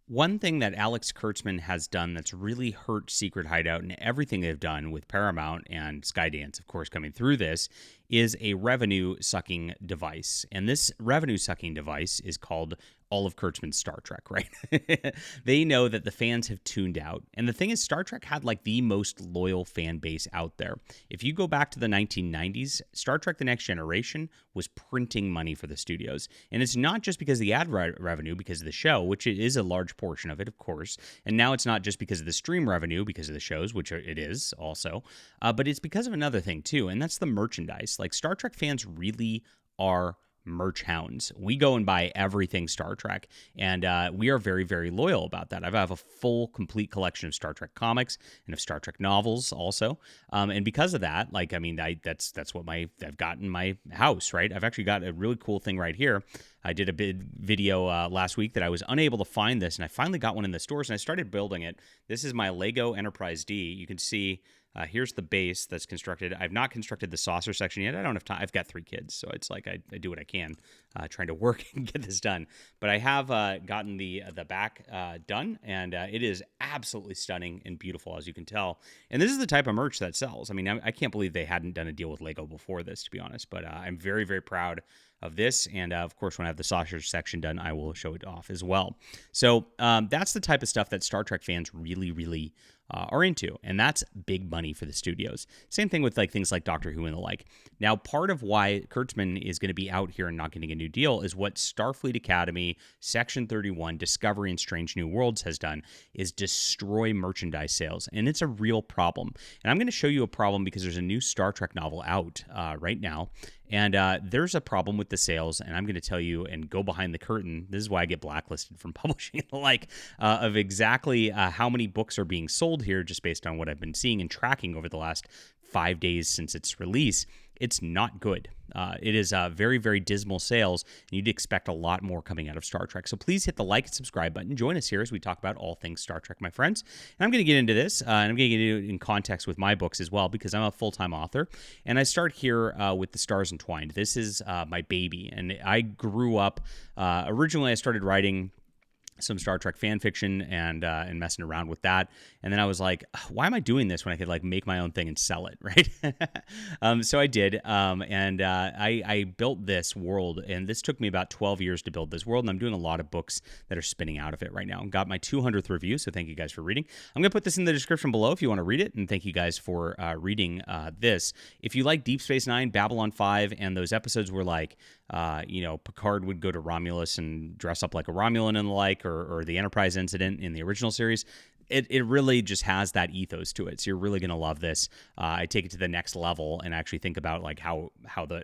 One thing that Alex Kurtzman has done that's really hurt Secret Hideout and everything they've done with Paramount and Skydance, of course, coming through this, is a revenue sucking device. And this revenue sucking device is called all of Kurtzman's Star Trek, right? They know that the fans have tuned out. And the thing is, Star Trek had like the most loyal fan base out there. If you go back to the 1990s, Star Trek The Next Generation was printing money for the studios. And it's not just because of the ad revenue, because of the show, which it is a large portion of it, of course. And now it's not just because of the stream revenue, because of the shows, which it is also, but it's because of another thing too, and that's the merchandise. Like, Star Trek fans really are merch hounds. We go and buy everything Star Trek, and we are very, very loyal about that. I have a full, complete collection of Star Trek comics and of Star Trek novels also, and because of that, like, I mean, that's what I've got in my house, right? I've actually got a really cool thing right here. I did a big video last week that I was unable to find this, and I finally got one in the stores, and I started building it. This is my Lego Enterprise D. You can see here's the base that's constructed. I've not constructed the saucer section yet. I don't have time. I've got 3 kids, so it's like I do what I can, trying to work and get this done. But I have gotten the back done, and it is absolutely stunning and beautiful, as you can tell. And this is the type of merch that sells. I mean, I can't believe they hadn't done a deal with Lego before this, to be honest. But I'm very, very proud of this. And of course, when I have the saucer section done, I will show it off as well. So that's the type of stuff that Star Trek fans really, really are into, and that's big money for the studios. Same thing with like things like Doctor Who and the like. Now, part of why Kurtzman is going to be out here and not getting a new deal is what Starfleet Academy, Section 31, Discovery, and Strange New Worlds has done is destroy merchandise sales, and it's a real problem. And I'm going to show you a problem because there's a new Star Trek novel out right now, and there's a problem with the sales, and I'm going to tell you and go behind the curtain. This is why I get blacklisted from publishing and the like, of exactly how many books are being sold here, just based on what I've been seeing and tracking over the last 5 days since its release. It's not good. It is very, very dismal sales, and you'd expect a lot more coming out of Star Trek. So please hit the like and subscribe button. Join us here as we talk about all things Star Trek, my friends. And I'm going to get into this, and I'm going to get into it in context with my books as well, because I'm a full-time author, and I start here with The Stars Entwined. This is my baby, and I grew up, originally I started writing some Star Trek fan fiction and messing around with that. And then I was like, why am I doing this when I could like make my own thing and sell it, right? So I did, and I built this world, and this took me about 12 years to build this world, and I'm doing a lot of books that are spinning out of it right now. Got my 200th review, so thank you guys for reading. I'm going to put this in the description below if you want to read it, and thank you guys for reading this. If you like Deep Space Nine, Babylon 5, and those episodes where like, Picard would go to Romulus and dress up like a Romulan and the like, or the Enterprise incident in the original series, it really just has that ethos to it. So you're really going to love this. I take it to the next level and actually think about like how the,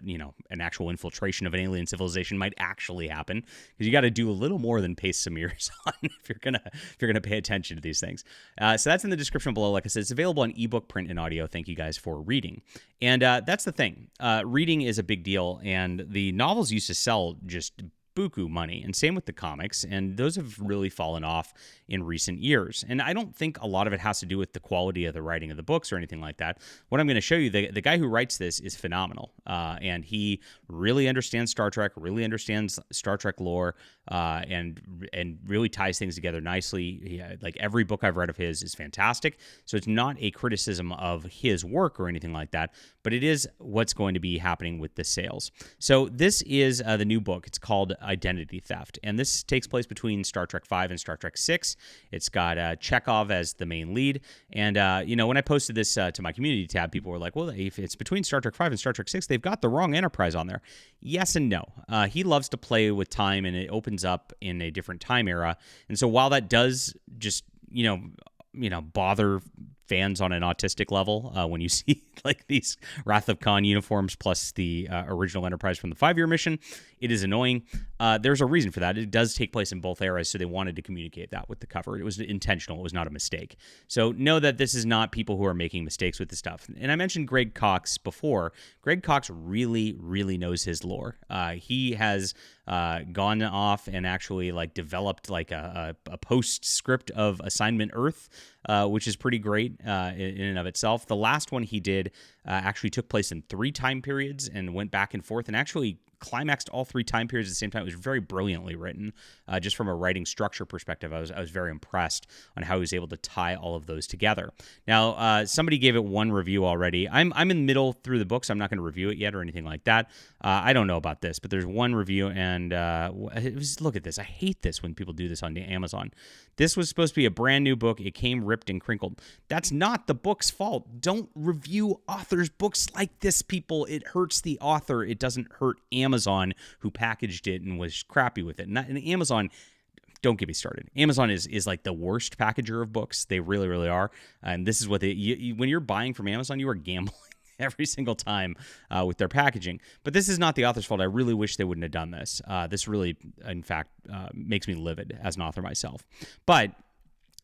an actual infiltration of an alien civilization might actually happen, because you got to do a little more than paste some mirrors on if you're going to pay attention to these things. So that's in the description below. Like I said, it's available on ebook, print, and audio. Thank you guys for reading. And that's the thing. Reading is a big deal, and the novels used to sell just buku money, and same with the comics, and those have really fallen off in recent years. And I don't think a lot of it has to do with the quality of the writing of the books or anything like that. What I'm going to show you, the guy who writes this is phenomenal, and he really understands Star Trek, really understands Star Trek lore, and really ties things together nicely. Like every book I've read of his is fantastic, so it's not a criticism of his work or anything like that, but it is what's going to be happening with the sales. So this is the new book. It's called Identity Theft, and this takes place between Star Trek V and Star Trek VI. It's got Chekhov as the main lead, and when I posted this to my community tab, people were like, well, if it's between Star Trek V and Star Trek VI, they've got the wrong Enterprise on there. Yes and no. He loves to play with time, and it opens up in a different time era, and so while that does just bother fans on an autistic level when you see like these Wrath of Khan uniforms plus the original Enterprise from the 5-year mission, it is annoying. There's a reason for that. It does take place in both eras, so they wanted to communicate that with the cover. It was intentional. It was not a mistake. So know that this is not people who are making mistakes with the stuff. And I mentioned Greg Cox before. Greg Cox really, really knows his lore. He has gone off and actually like developed like a postscript of Assignment Earth, which is pretty great in and of itself. The last one he did actually took place in 3 time periods and went back and forth and actually climaxed all three time periods at the same time. It was very brilliantly written. Just from a writing structure perspective, I was very impressed on how he was able to tie all of those together. Now, somebody gave it one review already. I'm in the middle through the book, so I'm not going to review it yet or anything like that. I don't know about this, but there's one review, and look at this. I hate this when people do this on Amazon. This was supposed to be a brand new book. It came ripped and crinkled. That's not the book's fault. Don't review authors' books like this, people. It hurts the author. It doesn't hurt Amazon, who packaged it and was crappy with it. And Amazon, don't get me started. Amazon is like the worst packager of books. They really, really are. And this is what when you're buying from Amazon, you are gambling every single time with their packaging. But this is not the author's fault. I really wish they wouldn't have done this. This really, in fact, makes me livid as an author myself. But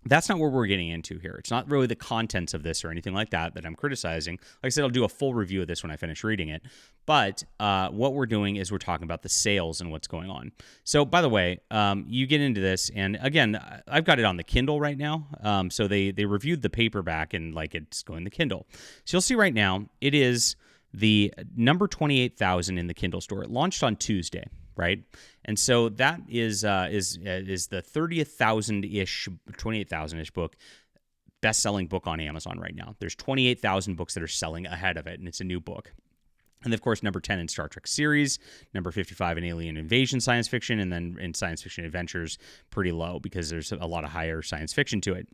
that's not what we're getting into here. It's not really the contents of this or anything like that I'm criticizing. Like I said, I'll do a full review of this when I finish reading it. But what we're doing is we're talking about the sales and what's going on. So, by the way, you get into this, and again, I've got it on the Kindle right now. So they reviewed the paperback, and like it's going to Kindle. So you'll see right now, it is the number 28,000 in the Kindle store. It launched on Tuesday, right? And so that is the 30,000-ish, 28,000-ish book, best-selling book on Amazon right now. There's 28,000 books that are selling ahead of it, and it's a new book. And of course, number 10 in Star Trek series, number 55 in Alien Invasion science fiction, and then in science fiction adventures, pretty low because there's a lot of higher science fiction to it.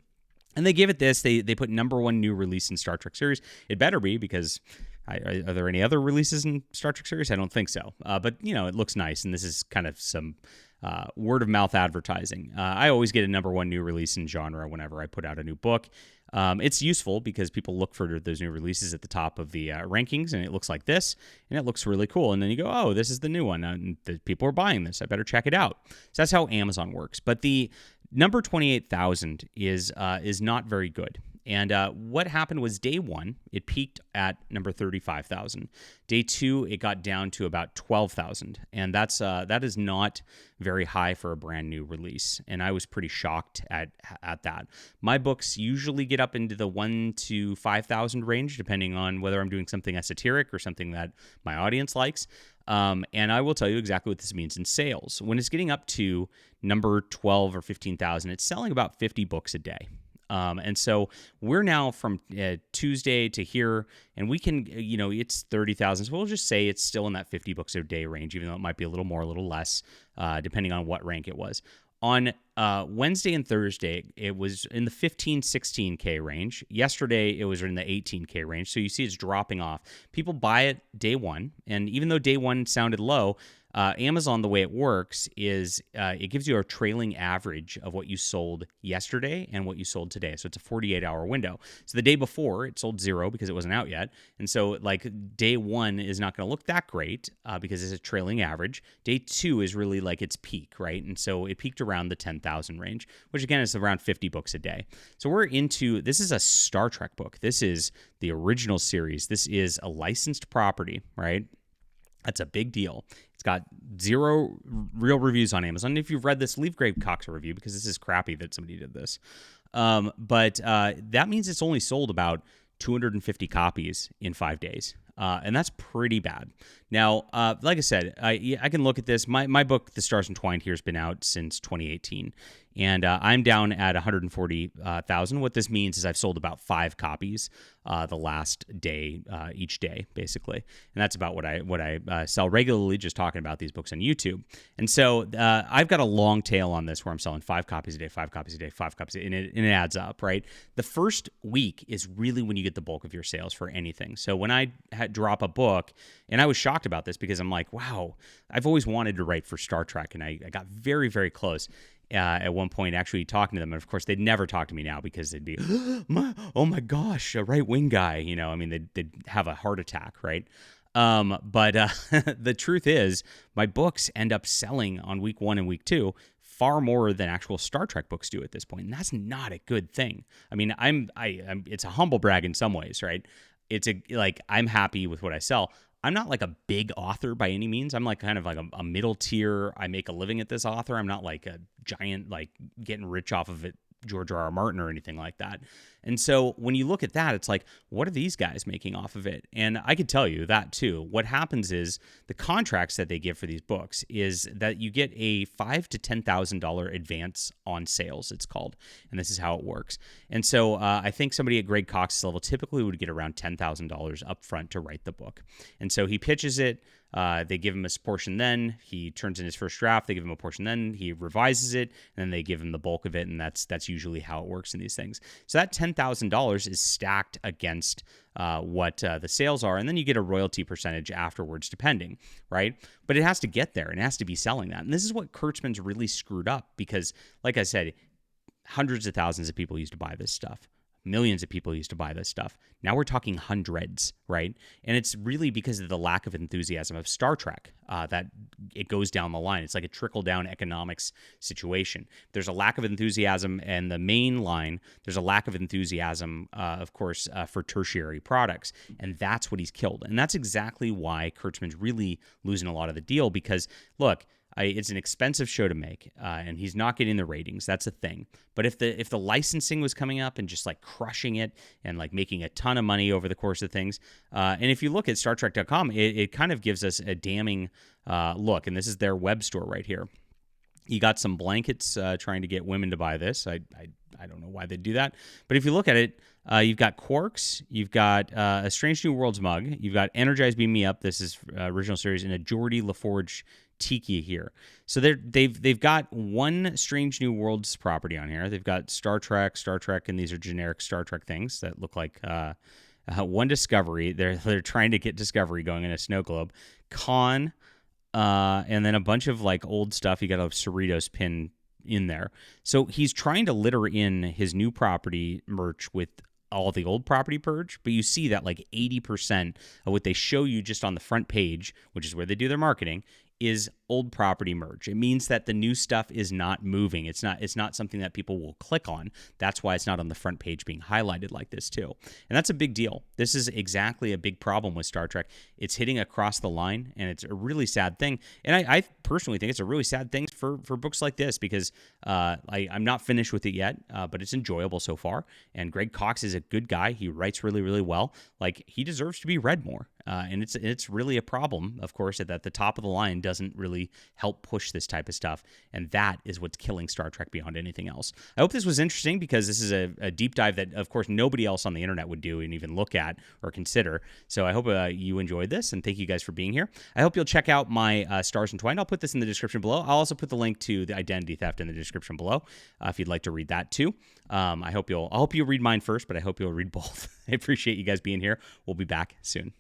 And they give it this. They put number 1 new release in Star Trek series. It better be, because are there any other releases in Star Trek series? I don't think so. But, it looks nice, and this is kind of some word-of-mouth advertising. I always get a number 1 new release in genre whenever I put out a new book. It's useful because people look for those new releases at the top of the rankings, and it looks like this, and it looks really cool. And then you go, oh, this is the new one. And the people are buying this. I better check it out. So that's how Amazon works. But the number 28,000 is not very good. And what happened was day 1, it peaked at number 35,000. Day 2, it got down to about 12,000. And that is not very high for a brand new release. And I was pretty shocked at that. My books usually get up into the 1,000 to 5,000 range, depending on whether I'm doing something esoteric or something that my audience likes. And I will tell you exactly what this means in sales. When it's getting up to number 12 or 15,000, it's selling about 50 books a day. And so we're now from Tuesday to here, and we can, it's 30,000. So we'll just say it's still in that 50 books a day range, even though it might be a little more, a little less, depending on what rank it was. On Wednesday and Thursday, it was in the 15, 16K range. Yesterday, it was in the 18K range. So you see it's dropping off. People buy it day 1, and even though day 1 sounded low, Amazon, the way it works is it gives you a trailing average of what you sold yesterday and what you sold today. So it's a 48-hour window. So the day before, it sold 0 because it wasn't out yet. And so like day 1 is not going to look that great because it's a trailing average. Day 2 is really like its peak, right? And so it peaked around the 10,000 range, which again is around 50 books a day. So this is a Star Trek book. This is the original series. This is a licensed property, right? That's a big deal. It's got 0 real reviews on Amazon. If you've read this, leave Greg Cox a review because this is crappy that somebody did this. But that means it's only sold about 250 copies in 5 days. And that's pretty bad. Now, like I said, I can look at this. My book, The Stars Entwined, here has been out since 2018. And I'm down at 140,000. What this means is I've sold about 5 copies the last day, each day, basically. And that's about what I sell regularly, just talking about these books on YouTube. And so I've got a long tail on this where I'm selling 5 copies a day, 5 copies a day, 5 copies a day, and it adds up, right? The first week is really when you get the bulk of your sales for anything. So when I drop a book, and I was shocked about this because I'm like, wow, I've always wanted to write for Star Trek, and I got very, very close. At one point, actually talking to them. And of course, they'd never talk to me now because they'd be, oh my gosh, a right-wing guy. They'd have a heart attack, right? But the truth is, my books end up selling on week 1 and week 2 far more than actual Star Trek books do at this point. And that's not a good thing. I mean, it's a humble brag in some ways, right? I'm happy with what I sell. I'm not like a big author by any means. I'm like kind of like a middle tier. I make a living at this author. I'm not like a giant, like getting rich off of it George R. R. Martin or anything like that. And so when you look at that, it's like, what are these guys making off of it? And I could tell you that too. What happens is the contracts that they give for these books is that you get a $5,000 to $10,000 advance on sales, it's called. And this is how it works. And so I think somebody at Greg Cox's level typically would get around $10,000 up front to write the book. And so he pitches it. They give him a portion then. He turns in his first draft. They give him a portion then. He revises it, and then they give him the bulk of it, and that's usually how it works in these things. So that $10,000 is stacked against what the sales are, and then you get a royalty percentage afterwards, depending, right? But it has to get there, and it has to be selling that. And this is what Kurtzman's really screwed up because, like I said, hundreds of thousands of people used to buy this stuff. Millions of people used to buy this stuff. Now we're talking hundreds, right? And it's really because of the lack of enthusiasm of Star Trek that it goes down the line. It's like a trickle-down economics situation. There's a lack of enthusiasm in the main line. There's a lack of enthusiasm, of course, for tertiary products. And that's what he's killed. And that's exactly why Kurtzman's really losing a lot of the deal because, look, it's an expensive show to make, and he's not getting the ratings. That's a thing. But if the licensing was coming up and just like crushing it and like making a ton of money over the course of things, and if you look at StarTrek.com, it kind of gives us a damning look. And this is their web store right here. You got some blankets trying to get women to buy this. I don't know why they'd do that. But if you look at it, you've got Quarks, you've got a Strange New Worlds mug, you've got Energize Beam Me Up. This is original series, and a Geordie LaForge Tiki here. So they've got one Strange New Worlds property on here. They've got Star Trek, and these are generic Star Trek things that look like one Discovery. They're trying to get Discovery going in a snow globe. Khan, and then a bunch of like old stuff. You got a Cerritos pin in there. So he's trying to litter in his new property merch with all the old property purge, but you see that like 80% of what they show you just on the front page, which is where they do their marketing, is old property merge. It means that the new stuff is not moving. It's not something that people will click on. That's why it's not on the front page being highlighted like this too. And that's a big deal. This is exactly a big problem with Star Trek. It's hitting across the line, and it's a really sad thing. And I personally think it's a really sad thing for books like this because I'm not finished with it yet, but it's enjoyable so far. And Greg Cox is a good guy. He writes really, really well. Like, he deserves to be read more. And it's really a problem, of course, that the top of the line doesn't really help push this type of stuff. And that is what's killing Star Trek beyond anything else. I hope this was interesting because this is a deep dive that, of course, nobody else on the internet would do and even look at or consider. So I hope you enjoyed this, and thank you guys for being here. I hope you'll check out my Stars Entwined. I'll put this in the description below. I'll also put the link to the Identity Theft in the description below if you'd like to read that too. I hope you'll read mine first, but I hope you'll read both. I appreciate you guys being here. We'll be back soon.